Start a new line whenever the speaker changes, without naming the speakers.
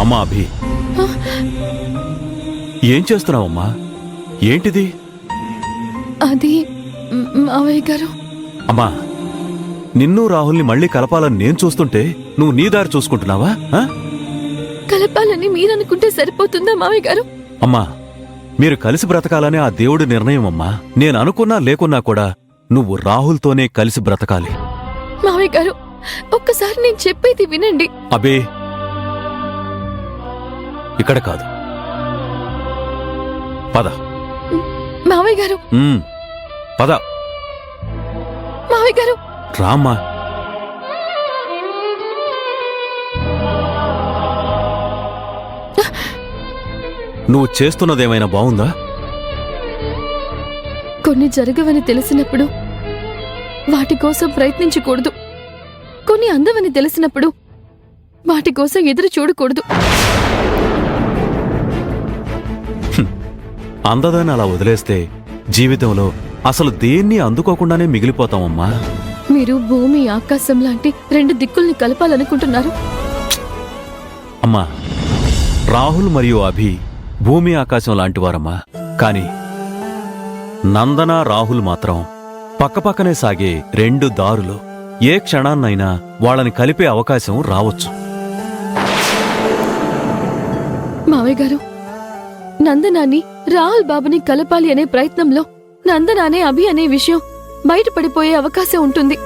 అమ్మా అభి, ఏం చేస్తున్నావమ్మా? ఏంటిది?
అది మావయ్య గారు.
అమ్మా, నిన్ను రాహుల్ని మళ్ళీ కలపాలని నేను చూస్తుంటే నువ్వు నీ దారి చూసుకుంటున్నావా?
కలపాలని మీరనుకుంటే సరిపోతుందా మావయ్య గారు?
అమ్మా, మీరు కలిసి బ్రతకాలనే ఆ దేవుడి నిర్ణయం అమ్మా. నేను అనుకున్నా లేకున్నా కూడా నువ్వు రాహుల్తోనే కలిసి బ్రతకాలి.
మావయ్య గారు, ఒక్కసారి నేను చెప్పేది వినండి.
అబే, ఇక్కడ కాదు, పద.
మావయ్య గారు,
పద.
మావయ్య గారు,
రామ్మా. నువ్వు చేస్తున్నదేమైనా బావుందా?
కొన్ని జరగవని తెలిసినప్పుడు వాటి కోసం ప్రయత్నించకూడదు. కొన్ని అందవని తెలిసినప్పుడు వాటి కోసం ఎదురు చూడకూడదు.
అందదాన్ని అలా వదిలేస్తే జీవితంలో అసలు దేన్ని అందుకోకుండానే మిగిలిపోతామమ్మా.
మీరు భూమి ఆకాశం లాంటి రెండు దిక్కుల్ని కలపాలనుకుంటున్నారు.
అమ్మా, రాహుల్ మరియు అభి భూమి ఆకాశం లాంటివారమ్మా. కాని నందన, రాహుల్ మాత్రం పక్కపక్కనే సాగే రెండు దారులు. ఏ క్షణాన్నైనా వాళ్ళని కలిపే అవకాశం రావచ్చు.
మావయ్య గారు, నందనాన్ని రాహుల్ బాబుని కలపాలి అనే ప్రయత్నంలో నందనానే అభి అనే విషయం బయటపడిపోయే అవకాశం ఉంటుంది.